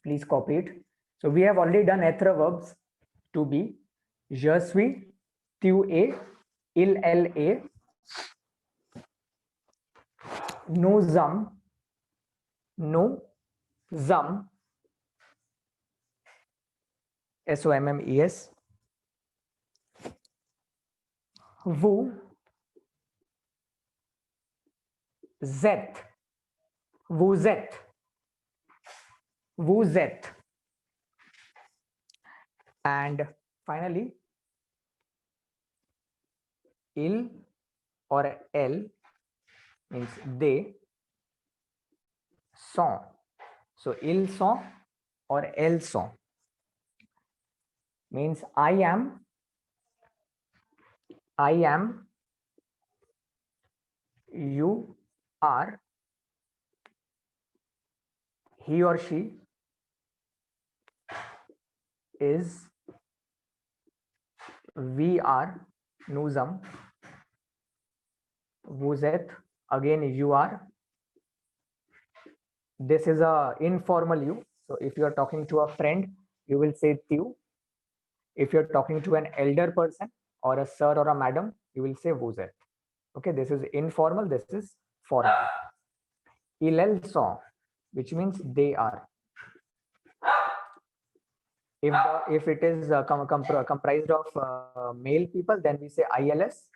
Please copy it. So we have already done être verbs to be. Je suis, tu es, il, elle est, nous sommes, SOMMES, vous êtes, vous êtes, vous êtes, and finally il or elle means they sont. So ils sont or elles sont means I am, you are, he or she is, we are, nous sommes, vous êtes, again you are. This is a informal you. So if you are talking to a friend, you will say tu. If you're talking to an elder person or a sir or a madam, you will say vous êtes. Okay, this is informal, this is formal. Ils, elles sont, which means they are. If it is comprised of male people, then we say ILS.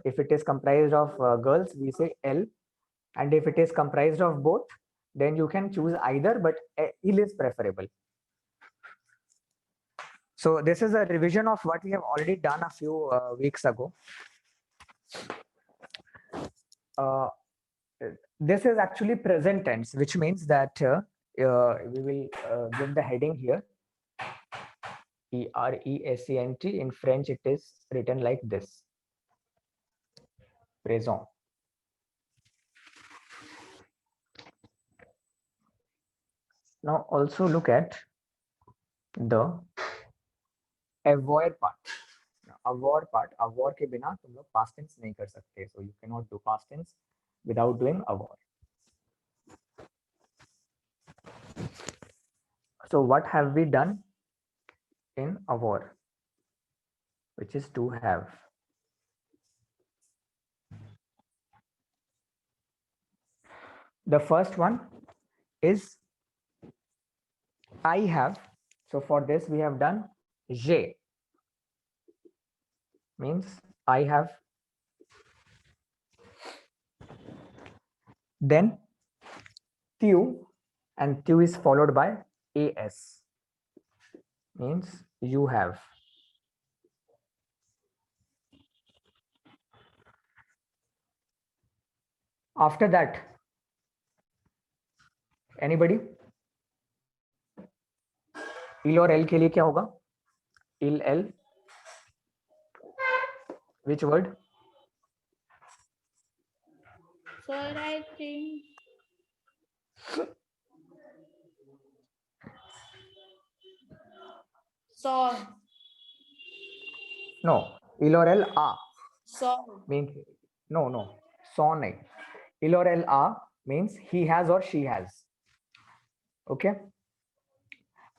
If it is comprised of girls, we say L. And if it is comprised of both, then you can choose either, but il is preferable. So this is a revision of what we have already done a few weeks ago. This is actually present tense, which means that we will give the heading here. Present. In French, it is written like this. Présent. Now also look at the avoir part. Avoir part. Avoir के बिना तुम लोग past tense नहीं कर सकते. So you cannot do past tense without doing avoir. So what have we done in avoir? Which is to have. The first one is I have. So for this we have done j'ai, means I have. Then tu, and tu is followed by as, means you have. After that, anybody? Il और L के लिए क्या होगा? Il, L. Which word? Sir, I think saw. No, il और L a. Saw. Means no. Saw नहीं. Il or L a means he has or she has. Okay.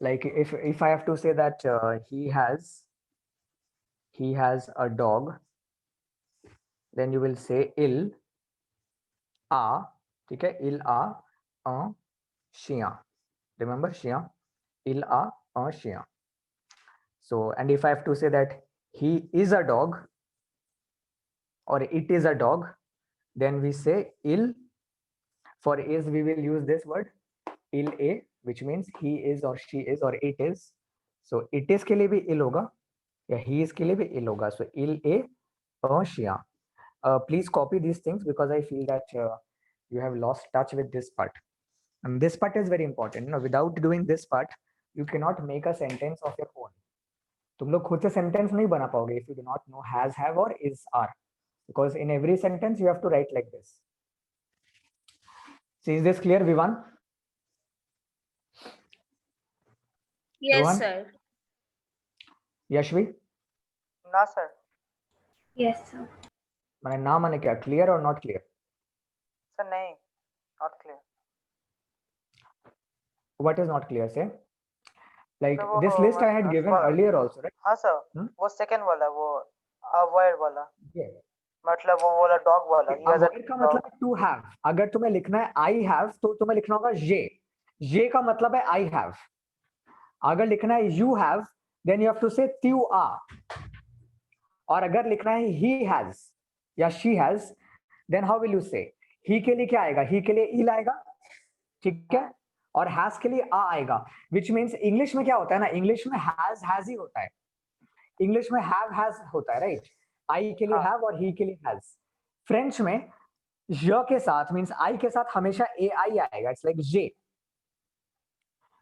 Like if I have to say that he has a dog, then you will say il a, okay, il a un chien. Remember chien? Il a un chien. So, and if I have to say that he is a dog or it is a dog, then we say il. For is we will use this word il a, which means he is or she is or it is. So it is के लिए भी il होगा या he is के लिए भी il होगा. So il a un chien. Please copy these things because I feel that you have lost touch with this part. And this part is very important. You know, without doing this part, you cannot make a sentence of your own. तुम लोग खुद से sentence नहीं बना पाओगे if you do not know has, have or is, are. Because in every sentence you have to write like this. So is this clear, Vivan? Yes, Rohan? sir. Yashvi? No, sir. Yes, sir. मैंने ना माने क्या, clear or not clear? Sir, नहीं, not clear. What is not clear? Say. like तो वो this list I had given earlier also, right? हाँ sir, Hmm? वो second वाला, वो अवॉइड वाला, Yeah. मतलब वो वाला डॉग वाला, he has a अवॉइड का dog. मतलब है टू हैव. अगर तुम्हें लिखना है आई हैव तो तुम्हें लिखना होगा ये का मतलब है आई हैव. अगर लिखना है you have then you have to say त्यू आर. और अगर लिखना है ही हैज या she has then how will you say? He के लिए क्या आएगा? ही के लिए इल आएगा, ठीक है, और हैज के लिए आ आएगा. विच मीन्स इंग्लिश में क्या होता है ना, इंग्लिश में हैज ही होता है, इंग्लिश में हैव हैज होता है, राइट? आई के लिए हाँ. हैव और ही के लिए हैज. फ्रेंच में य के साथ मीन्स आई के साथ हमेशा ए आई आएगा, it's like J.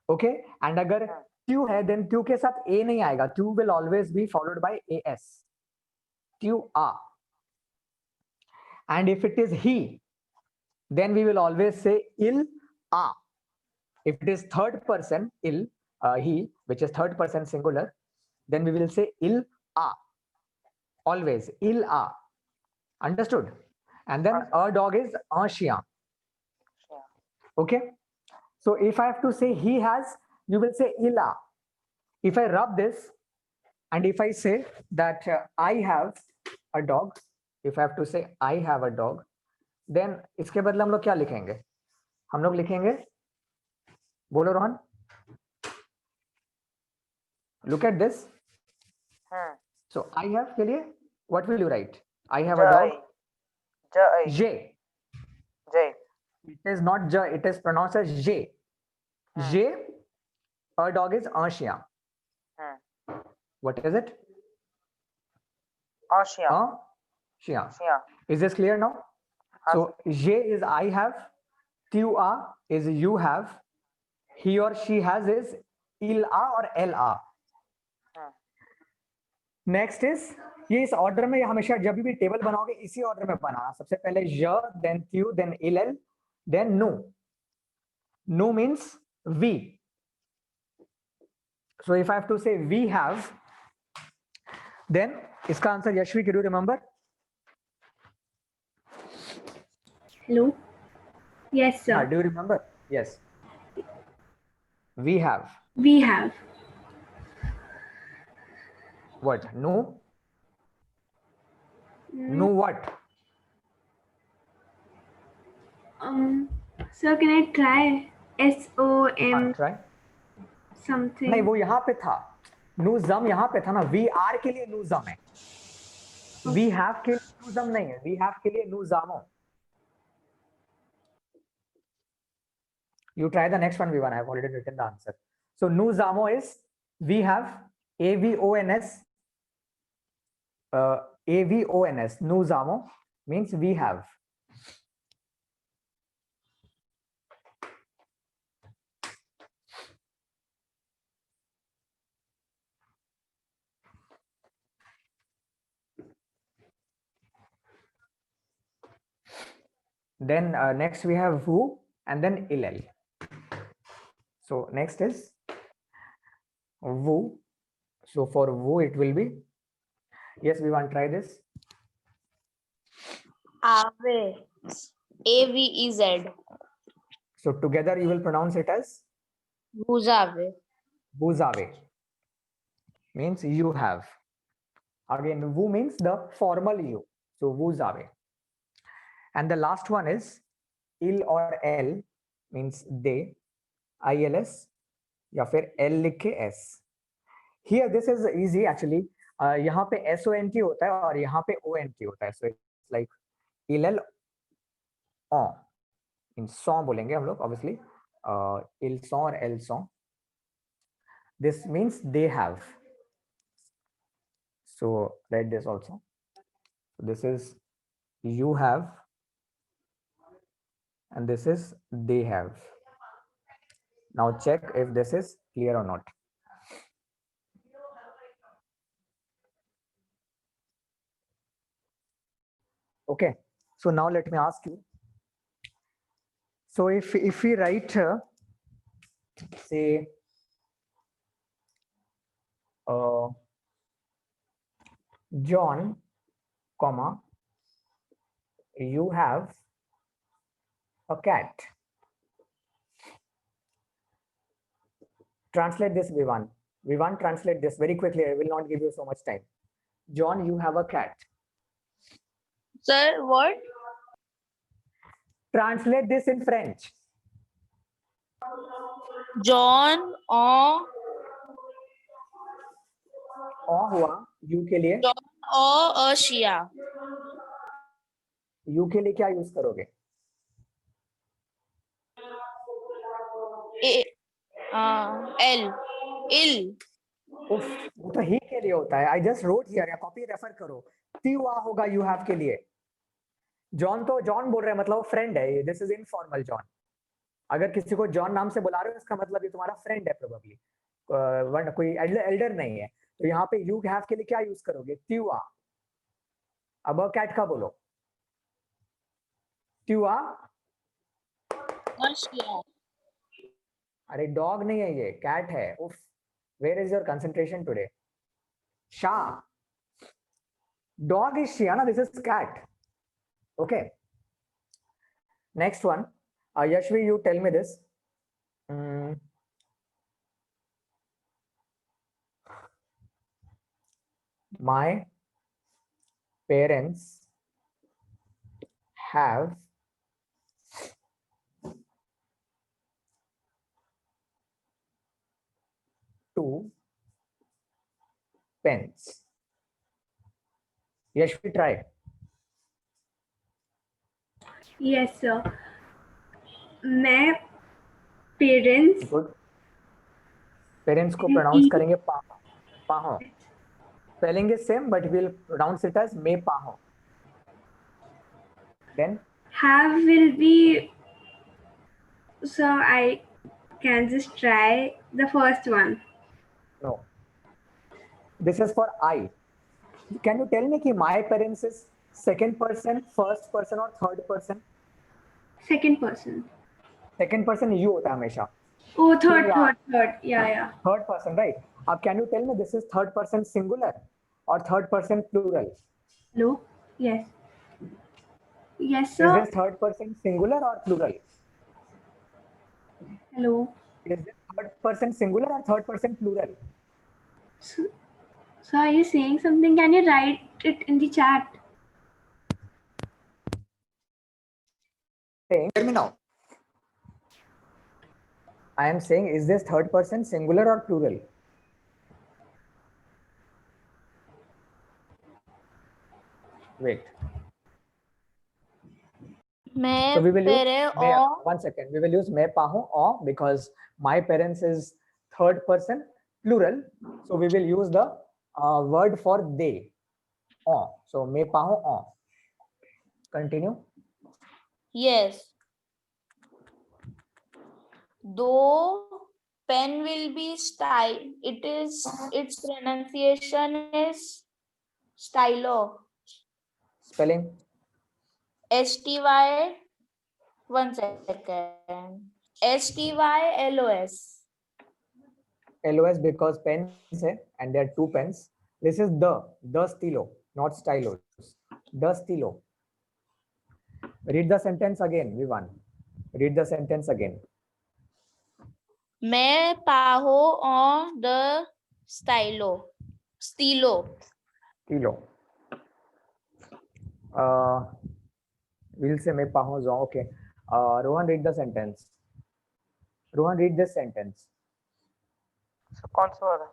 Okay, and अगर ट्यू है देन ट्यू के साथ ए नहीं आएगा, ट्यू will always be followed by A S, ट्यू आ. And if it is he then we will always say il a. If it is third person il, he, which is third person singular, then we will say il a, always il a. Understood? And then a dog is a shia. Okay, so if I have to say he has, you will say il a. If I rub this and if I say that I have a dog, if I have to say I have a dog, then इसके बदले हम लोग क्या लिखेंगे? हम लोग लिखेंगे, बोलो Rohan. Look at this. So I have के लिए what will you write? I have a dog. J. J. It is not J. It is pronounced as J. J. A dog is Ashia. What is it? Ashia. Shia. Ashia. Is this clear now? So J is I have. Tu a is you have. He or she has is il a or el a. Next is, ये इस order में हमेशा जब भी table बनाओगे इसी order में बनाना. सबसे पहले य, देन त्यू, देन इल एल, देन नु. नु means v. So if I have to say we have, then इसका आंसर यशवी, can you remember? Hello. Yes, sir. Do you remember? Yes, we have. We have. What? No? No what? Sir, can I try? SOM Try. something. नहीं, वो यहाँ पे था. नूजम यहाँ पे था ना. वी आर के लिए नूजम है. वी हैव के लिए नूजम नहीं है. वी हैव के लिए नूजामो. You try the next one, Vivan. I have already written the answer. So nuzamo is we have, AVONS. AVONS. Nuzamo means we have. Then next we have who and then illel. So next is woo. So for woo it will be, yes, we want to try this. Ave. AVEZ. So together you will pronounce it as Buzave. buzave. Means you have. Again, woo means the formal you. So buzave. And the last one is il or l means they. ILS या फिर L लिख के S. Here this is easy actually. यहाँ पे SONT होता है और यहाँ पे ONT होता है. So it's like ILL on. In song बोलेंगे हम लोग obviously. Il song और L song. This means they have. So write this also. This is you have and this is they have. Now check if this is clear or not. Okay, so now let me ask you. So if we write say John, comma, you have a cat. Translate this, Vivan. Vivan, translate this very quickly. I will not give you so much time. John, you have a cat. Sir, what? Translate this in French. John or हुआ you के लिए John or Shia. You के लिए क्या use करोगे? L. Ill. उफ, वो तो ही के लिए होता है. आई जस्ट रोट हियर, या कॉपी रेफर करो. तिवा होगा यू हैव के लिए. जॉन तो जॉन बोल रहे हैं, मतलब वो फ्रेंड है. This is informal John. अगर किसी को जॉन नाम से बुला रहे हो इसका मतलब ये तुम्हारा फ्रेंड है प्रोबेबली, वरना कोई एल्डर नहीं है. तो यहाँ पे यू हैव के लिए क्या यूज करोगे? तिवा. अब कैट का बोलो. तिवा. Or Shia. अरे डॉग नहीं है ये, कैट है. उफ, where is your concentration today? शाह. Dog is Shiana, this is cat. Okay. Next one. Yashvi, you tell me this. My parents have two pens. Yashvi, try. Yes, sir. मैं parents Good. Parents को pronounce करेंगे पाहो. पाहो. Spelling is same, but we'll pronounce it as me paho. Then have will be. So I can just try the first one. no. This is for I. Can you tell me कि my parents is second person, first person or third person? Second person. Second person you होता है हमेशा. Oh, third, Yeah. third. Yeah. Third person, right? अब can you tell me this is third person singular or third person plural? No. Yes. Yes, Is sir. this third person singular or plural? Hello. Is this third person singular or third person plural? So are you saying something? Can you write it in the chat? Saying, hear me now. I am saying, is this third person singular or plural? Wait. मैं So we will use तेरे मैं, और 1 second. We will use मैं पाहूं or because my parents is third person plural. So we will use the word for they. Or. So मैं पाहूं or. Continue. yes. Though pen will be style, its pronunciation is stylo. Spelling. STY. 1 second. STYLOS. LOS because pens है and there are two pens. This is the stilo, not stylos. The stilo. Read the sentence again, Vivan. Read the sentence again. मैं पाहो on the stylo. Stilo. Stilo. We'll say मैं पाहूं जाऊं. Okay. Rohan, read the sentence. Rohan, read this sentence. So कौन सा वाला?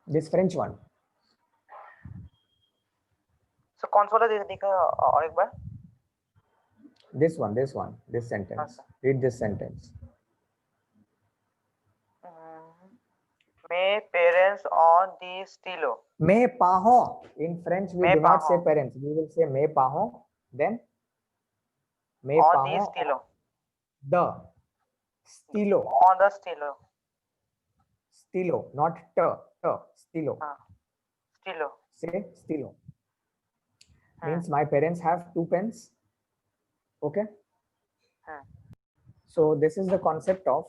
This French one. So कौन सा वाला दिखा और एक बार? This one. This sentence. Read this sentence. My parents on the stilo. मैं पाहो. In French, we मैं do not say पाहो. parents. We will say मैं पाहो. Then मैं On पाहो. the stilo. The stilo. On the stilo. Stilo, not stilo. Stilo. Say stilo. Means my parents have two pens. Okay. So this is the concept of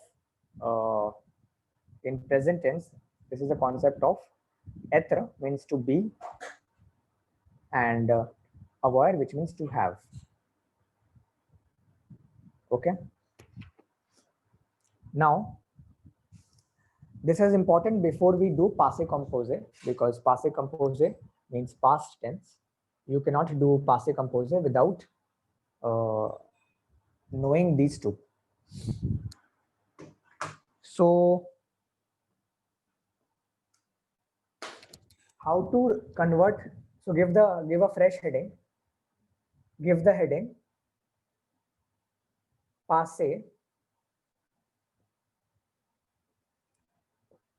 in present tense. This is the concept of être means to be and avoir which means to have. Okay. Now This is important before we do passé composé, because passé composé means past tense. You cannot do passé composé without knowing these two. So how to convert? So give a fresh heading. Give the heading passé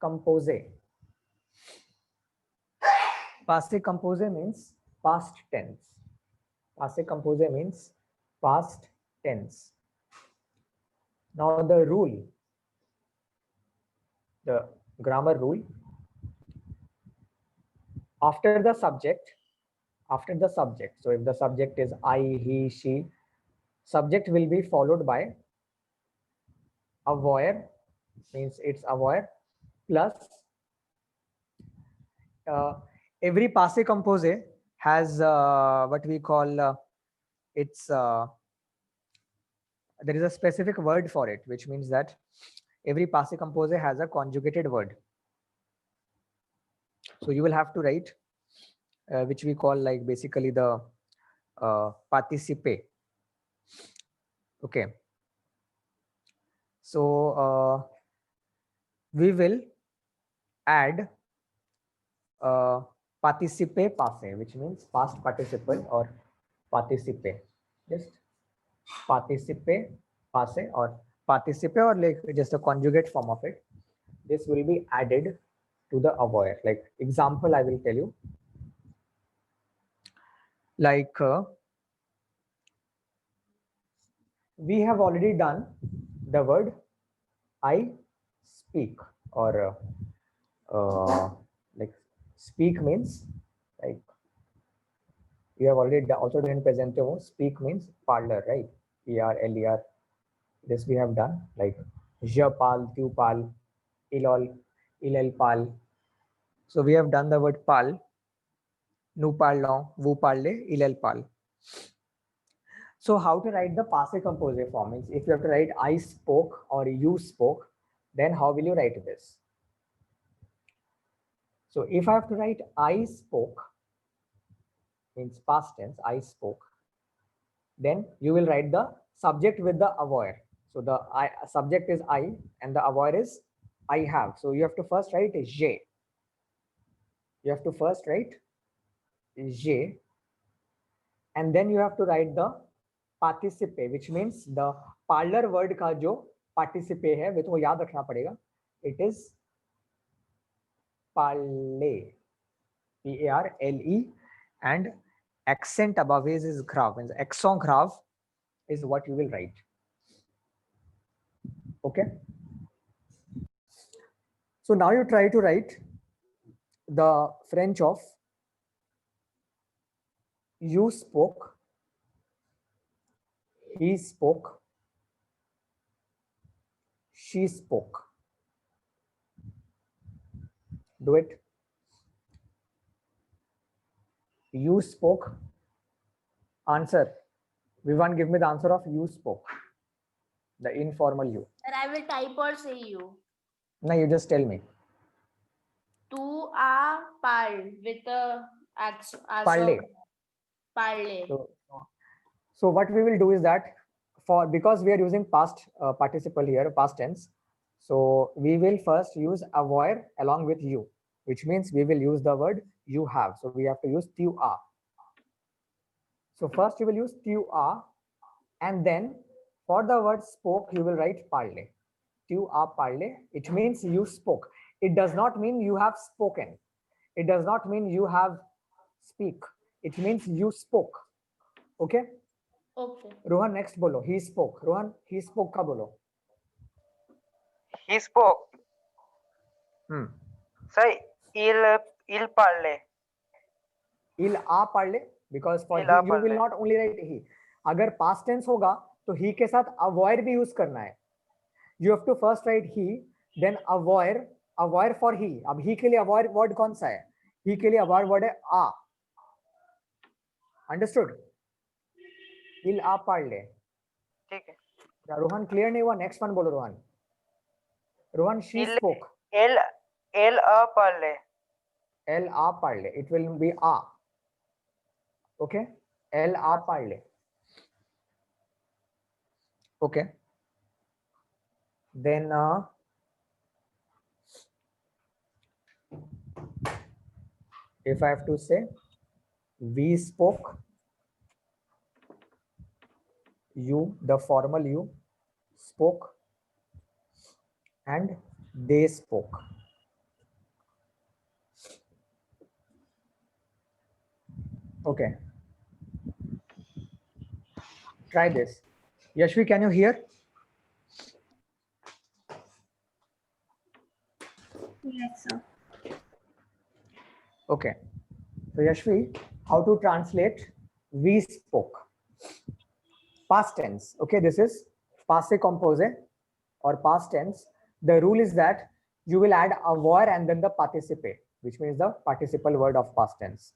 composé. Passé composé means past tense. Passé composé means past tense. Now the rule, the grammar rule, after the subject, so if the subject is I, he, she, subject will be followed by avoir, means it's avoir, plus every passé composé has what we call it's there is a specific word for it, which means that every passé composé has a conjugated word. So you will have to write which we call like basically the participe. Okay. So we will add participe passé, which means past participle or participe. Just participe passé or participe, or like just a conjugate form of it. This will be added to the avoir. Like example, I will tell you. Like we have already done the word I speak, or like speak means like you have already also done present tense. Speak means parlor, right? P-R-L-E-R. This we have done, like je parle, tu parles, il elle parle. So we have done the word parle. Nous parlons, vous parlez, il elle parle. So how to write the passé composé form? Means if you have to write I spoke or you spoke, then how will you write this? So if I have to write I spoke, means past tense, I spoke, then you will write the subject with the avoir. So the subject is I and the avoir is I have. So you have to first write j'ai. You have to first write j'ai, and then you have to write the participe, which means the parlor word का जो participe है वो तो याद रखना पड़ेगा. It is parler, P-A-R-L-E, and accent above is grave. Means accent grave is what you will write. Okay. So now you try to write the French of you spoke, he spoke, she spoke. Do it. You spoke. Answer. Vivan, give me the answer of you spoke. The informal you. And I will type or say you. No, you just tell me. Tu as parlé with a Parler. parlé. So what we will do is that because we are using past participle here, past tense. So we will first use avoir along with you, which means we will use the word you have. So we have to use tu as. So first you will use tu as, and then for the word spoke, you will write parler. Tu as parlé. It means you spoke. It does not mean you have spoken. It does not mean you have speak. It means you spoke. Okay. Okay. Rohan, next bolo. He spoke. Rohan, he spoke ka bolo. He spoke. Sir, il parle. Il a parlé, because for Il he, a you will parlé. not only write he. अगर past tense होगा तो he के साथ avoir भी use करना है. You have to first write he, then avoir for he. अब he के लिए avoir word कौन सा है? He के लिए avoir word है a. Understood? Il a parlé. ठीक है. रोहन क्लियर नहीं हुआ? नेक्स्ट वन बोलो Rohan. Rohan, she spoke. L L a पढ़ ले. L a पढ़ ले. It will be a. Okay. L a पढ़ ले. Okay. Then if I have to say, we spoke, you, the formal you, spoke, and they spoke. Okay. Try this. Yashvi, can you hear? Yes, sir. Okay. So Yashvi, how to translate we spoke? Past tense. Okay, this is passé composé or past tense. The rule is that you will add avoir and then the participe, which means the participle word of past tense.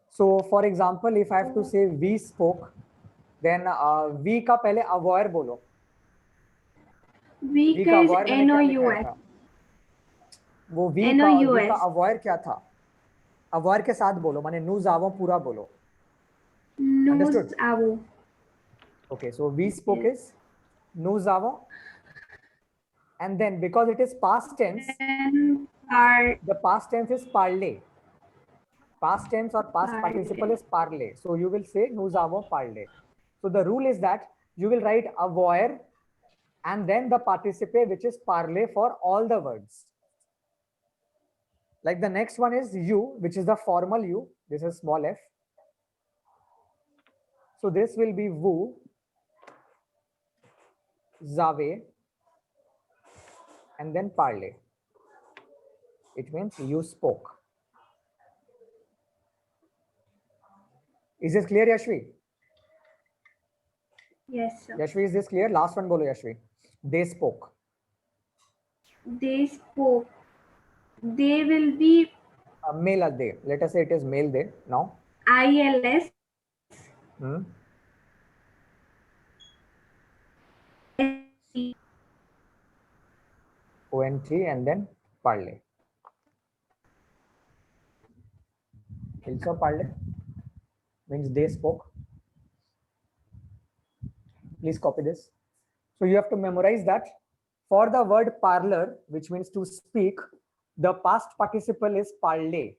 So for example, if I have to say we spoke, then we का पहले avoir बोलो. Week का is avoir मैंने क्या लिखा NOUS. था? वो we का NOUS. avoir क्या था? avoir के साथ बोलो, माने nous avons पूरा बोलो. Nous Understood? avons. Okay, so we spoke is nous avons, and then because it is past tense, Then are the past tense is parler. Past tense or past Parler. participle is parler. So you will say nous avons parlé. So the rule is that you will write avoir and then the participe, which is parler, for all the words. Like the next one is you, which is the formal you. This is small f. So this will be vous, avez, and then parler. It means you spoke. Is this clear, Yashvi? yes, sir. Yashvi, is this clear? Last one bolo, Yashvi. They spoke. They spoke. They will be Male are they. Let us say it is male they now. ILS. Hmm. ONT and then parler. Also parler means they spoke. Please copy this. So you have to memorize that for the word parlor, which means to speak, the past participle is parler.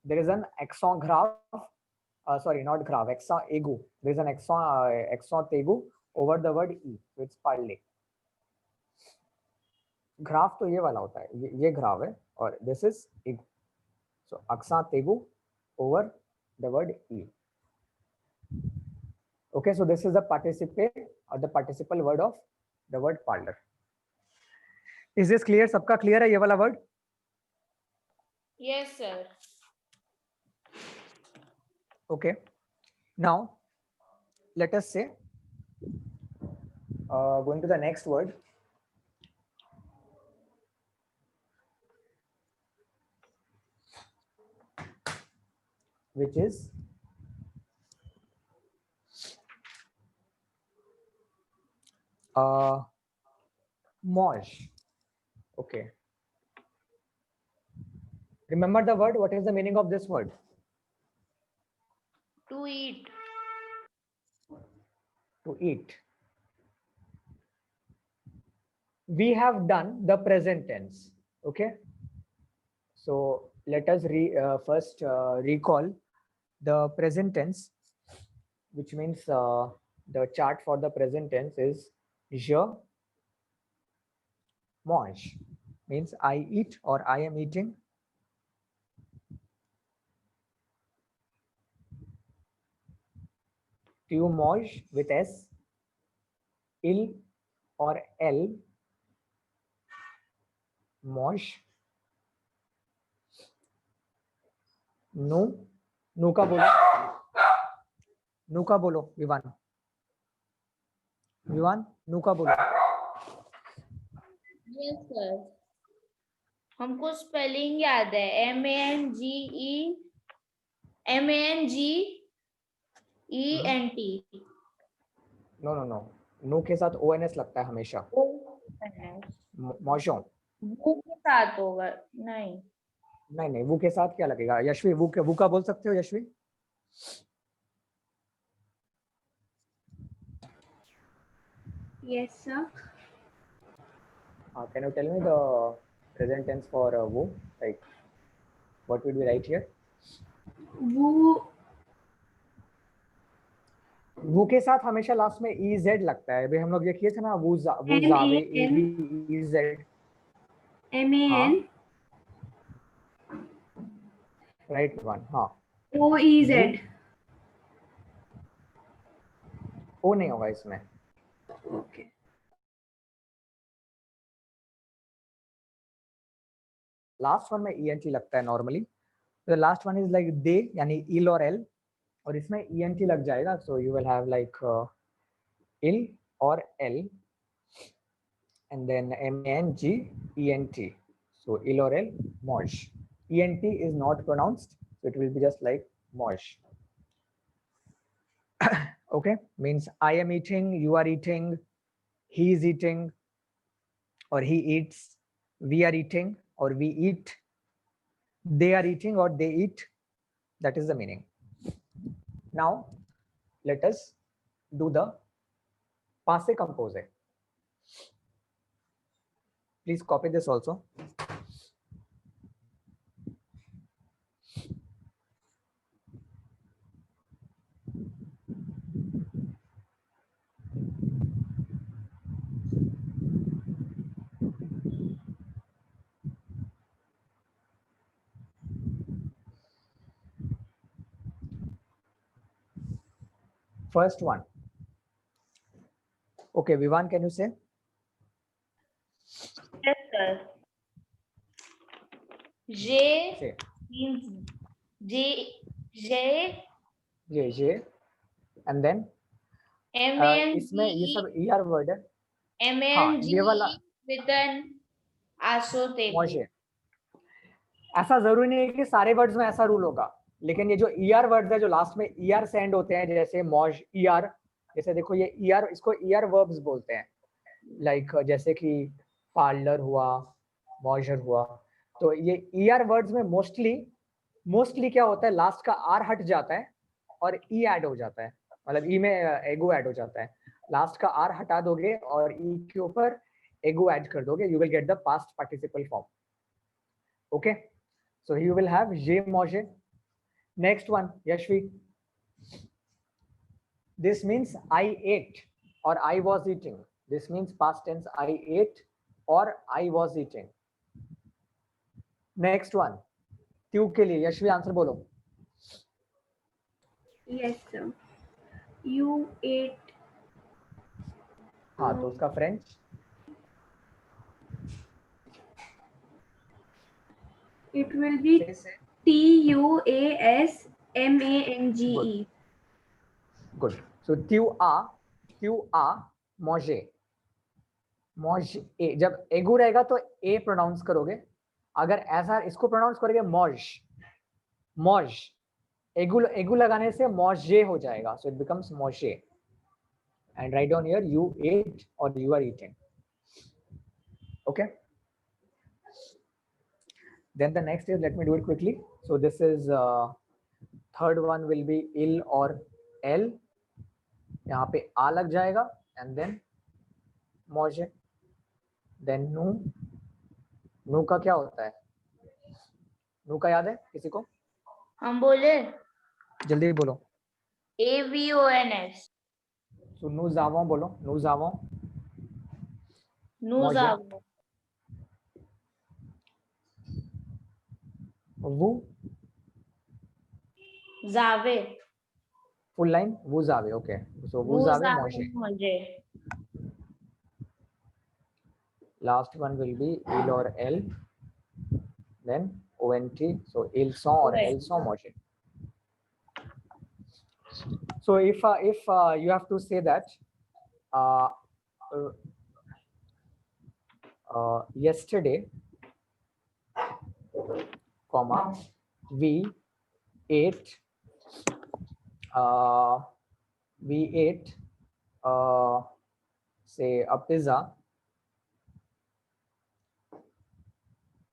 There is an accent grave, sorry, not grave, accent aigu. There is an accent aigu over the word e, so it's parler. Grave तो ये वाला होता है, ये grave है, और this is aigu. So accent aigu over the word e. Okay, so this is the participe or the participle word of the word parlor. Is this clear? सबका clear है ये वाला word? Yes, sir. Okay. Now, let us say, going to the next word. Which is mosh. Okay. Remember the word. What is the meaning of this word? To eat. To eat. We have done the present tense. Okay. So let us first recall the present tense, which means the chart for the present tense is je mange, means I eat or I am eating. Tu manges with S, il or elle mange. nous का बोलो, nous का बोलो Vivaan, nous का बोलो. Yes, sir. हमको spelling याद है MANGENT. No के साथ ONS लगता है हमेशा. मौशों। वो के साथ होगा नहीं। नहीं नहीं, वो के साथ क्या लगेगा? यशवी, वो का बोल सकते हो Yashvi? Yes, sir. Can you tell me the present tense for वो? Like what would we write here? वो वो के साथ हमेशा लास्ट में EZ लगता है। अभी हम लोग ये किए थे ना, वो जावे, EZ। MAN right one. हाँ, OEZ. ओ नहीं होगा इसमें। Okay. लास्ट वन में ENT लगता है normally. The last one is like they, यानी इल और एल, और इसमें ENT लग जाएगा। So you will have like इल और एल and then MANGENT. So ill or el, mosh. ENT is not pronounced, so it will be just like mosh. Okay, means I am eating, you are eating, he is eating, or he eats, we are eating, or we eat, they are eating, or they eat. That is the meaning. Now, let us do the passé composé. Please copy this also. First one. Okay, Vivan, can you say? Yes, sir. J Say. means J J, and then इसमें ये सब ER word है। ये वाला with an associative. मौजे। ऐसा जरूरी नहीं है कि सारे वर्ड्स में ऐसा रूल होगा, लेकिन ये जो ER वर्ड्स है जो लास्ट में ER से एंड होते हैं, जैसे मौज ER, जैसे देखो ये ER, इसको ER वर्ब्स बोलते हैं। लाइक जैसे कि पार्लर हुआ, मॉइस्चर हुआ, तो ये ER वर्ड्स में मोस्टली क्या होता है, लास्ट का R हट जाता है और E ऐड हो जाता है, मतलब E में एगो ऐड हो जाता है। लास्ट का R हटा दोगे और E के ऊपर एगो ऐड कर दोगे, you will get the past participle form. Okay, so you will have je manger. Next one, Yashvi. This means I ate or I was eating. This means past tense, I ate or I was eating. Next one, tube के लिए Yashvi answer बोलो। Yes, sir. You ate. हाँ, तो उसका French It will be TUASMANGE. Good. So tu a manger. Manger, जब एगू रहेगा तो ए pronounce करोगे, अगर ऐसा इसको प्रोनाउंस करोगे मौज, एगू लगाने से मौजे हो जाएगा, so it becomes मौजे. And write down here, you ate or you are eating. Okay, then the next is, let me do it quickly. So this is third one will be ill or l, यहाँ पे आ लग जाएगा, and then मौजे, then नू का क्या होता है? नू का याद है किसी को? हम बोले जल्दी बोलो। AVONS. So nous avons बोलो, nous avons Nous avons. vous Zave. full line, vous avez. Okay, so vous avez mangé. Manger. Last one will be il or elle, then ONT, so ils sont or elles sont mangé. So if you have to say that yesterday, comma, we ate say a pizza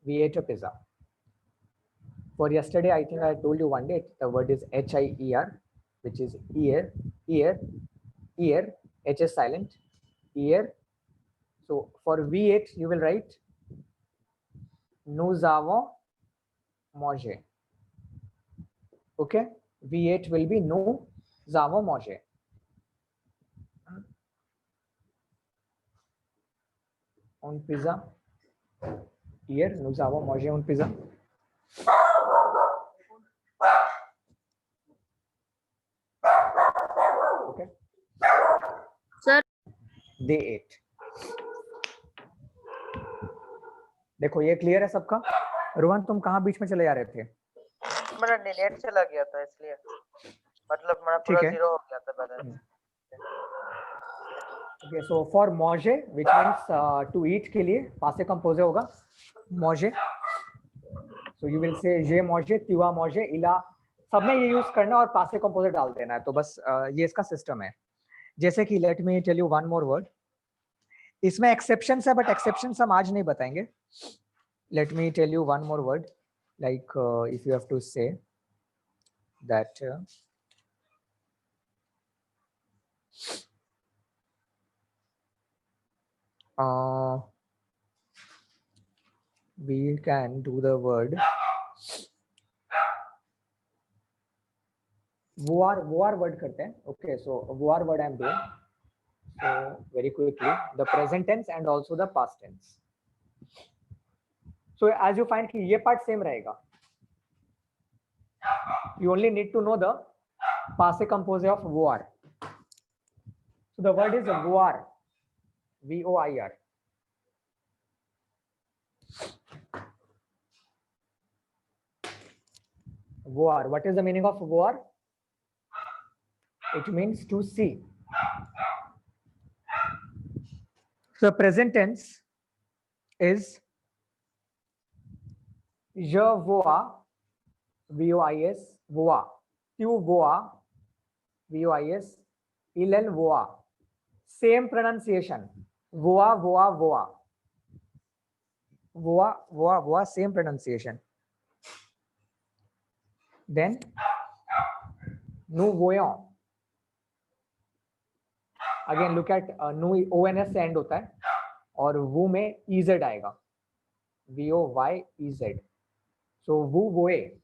We ate a pizza. For yesterday, I think I told you one day the word is HIER, which is ear, ear, ear. H is silent, ear. So for we ate, you will write nous avons mangé. Okay, we ate will be nous avons mangé. On pizza. Here, nous avons mangé un pizza. Okay. Sir. They ate. देखो ये clear है सबका? रोहन तुम कहाँ बीच में चले जा रहे थे? मेरा नेट चला गया था इसलिए, मतलब मेरा पूरा जीरो हो गया था balance. Okay, so for manger, which means to eat के लिए पासे कंपोजे होगा manger. So you will say je manger, tu as mangé, il a. सब में ये यूज करना और पासे कंपोजे डाल देना है. तो बस ये इसका सिस्टम है. जैसे कि let me tell you one more word. इसमें एक्सेप्शंस है, बट एक्सेप्शंस हम आज नहीं बताएंगे. Let me tell you one more word, like if you have to say that we can do the word war word करते हैं. Okay, so war word I am doing. So very quickly, the present tense and also the past tense. So as you find कि ये part same रहेगा. You only need to know the passé composé of voir. So the word is voir, V-O-I-R. Voir. What is the meaning of voir? It means to see. So present tense is je vois, V-O-I-S, vois. Tu vois, V-O-I-S, il voit. Same pronunciation. Voa, voa, voa. Voa, voa, voa, same pronunciation. Then, nous voyons. Again, look at nous, O-N-S से end होता है और वो में EZ आएगा. V-O-Y-E-Z. So, vous voyez.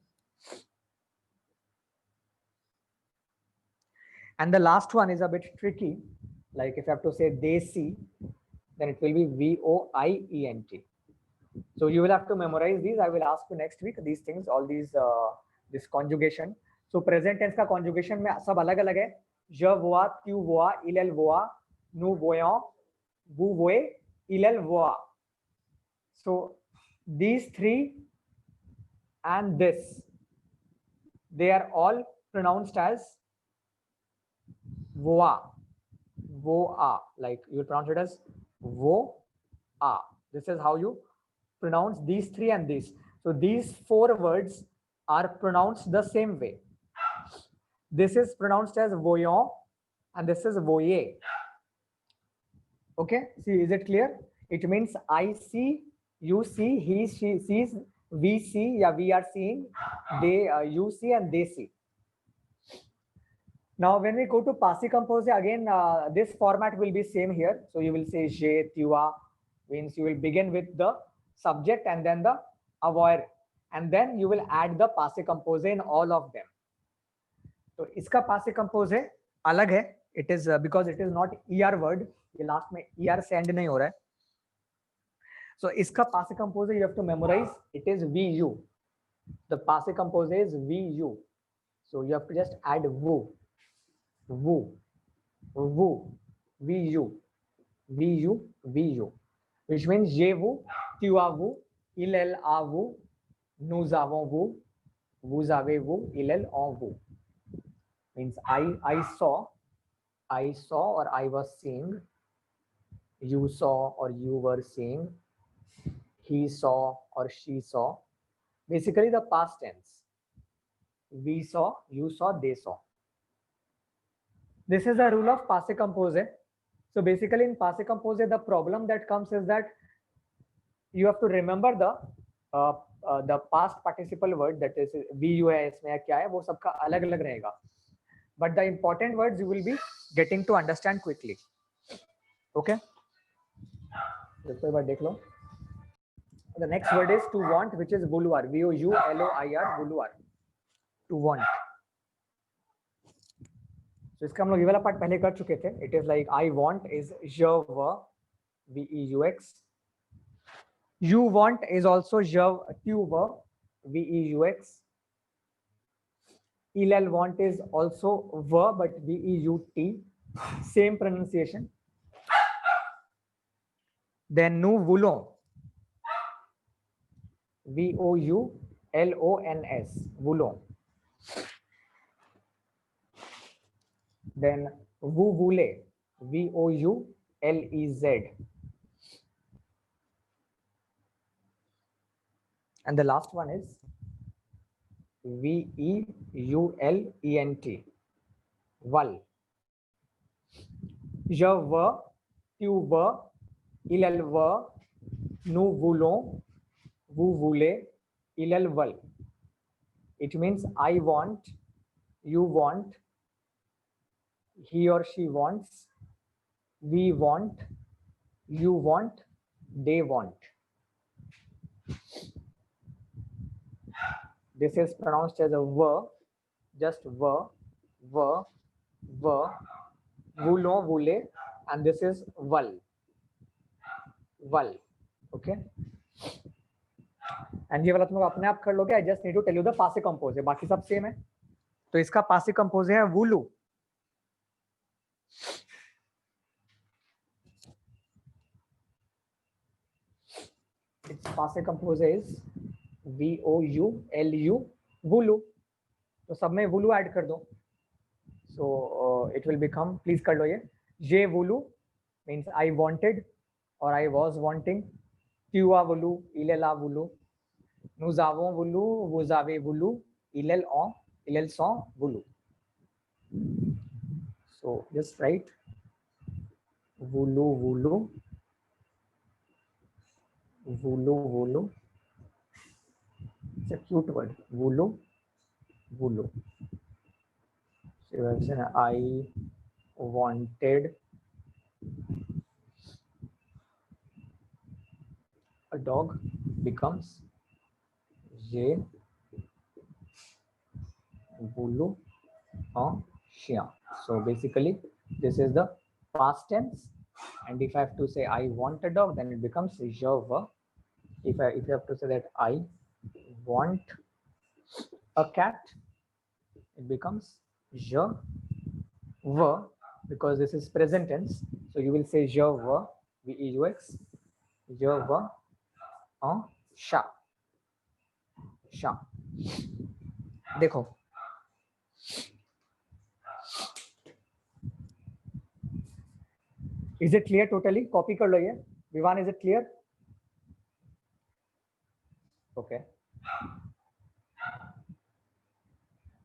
And the last one is a bit tricky. Like if you have to say they see, then it will be V-O-I-E-N-T. So you will have to memorize these. I will ask you next week these things, all these, this conjugation. So present tense का conjugation में सब अलग अलग है. Je vois, tu vois, il voit, nous voyons, vous voyez, il voit. So these three and this, they are all pronounced as voa, voa. Like you pronounce it as voa. This is how you pronounce these three and these. So these four words are pronounced the same way. This is pronounced as voyons and this is voyer. Okay, see, is it clear? It means I see, you see, he, she sees, we see, yeah, we are seeing, they, you see and they see. Now, when we go to passé composé, again, this format will be same here. So you will say je, tu as, means you will begin with the subject and then the avoir, and then you will add the passé composé in all of them. So इसका passé composé अलग है. It is because it is not er word. ये last में er से end नहीं हो रहा है. So इसका passé composé you have to memorize. It is vu. The passé composé is vu. So you have to just add vu. Vu, vu, vu, vu, vu, which means je vous, tu as vous, il a vous, nous avons vous, vous avez vous, il en vous. Means I saw or I was seeing, you saw or you were seeing, he saw or she saw. Basically the past tense. We saw, you saw, they saw. This is the rule of passé composé. So basically in passé composé, the problem that comes is that you have to remember the the past participle word that is we you है इसमें या क्या है वो सबका अलग अलग रहेगा, but the important words you will be getting to understand quickly. Okay, एक बार देख लो. The next word is to want, which is vouloir. VOULOIR, vouloir. To want. So इसका हम लोग ये वाला पार्ट पहले कर चुके थे. It is like I want is je veux, VEUX. You want is also je tu veux, VEUX. Il want is also veux but VEUT. Same pronunciation. Then nous voulons. VOULONS, voulons. Then vous voulez, VOULEZ. And the last one is VEULENT, val. Je veux, tu veux, il veut, nous voulons, vous voulez, il veut. It means I want, you want, he or she wants, we want, you want, they want. This is pronounced as a ver, just ver, voulons, voulez, and this is val. Okay. And ये वाला तुम लोग अपने आप कर लोगे. I just need to tell you the passive compose है, बाकी सब सेम है. तो इसका पासिव कंपोज है वुलू. इट्स पासिव कंपोज इज VOULU, वुलू. तो सब में वुलू ऐड कर दो. So it will become, please कर लो ये. जे वुलू मीन्स आई वांटेड और I was wanting. tu as voulu, il a voulu. Nous avons voulu, vous avez voulu, ils sont voulu. So just write voulu. It's a cute word. Voulu. So you say I wanted a dog becomes j'ai voulu un chien. So basically this is the past tense, and if I have to say I want a dog, then it becomes je veux. If you have to say that I want a cat, it becomes je veux, because this is present tense. So you will say je veux, VEUX, je veux un chat. देखो, is it clear totally? Copy कर लो ये. Vivan, is it clear? Okay.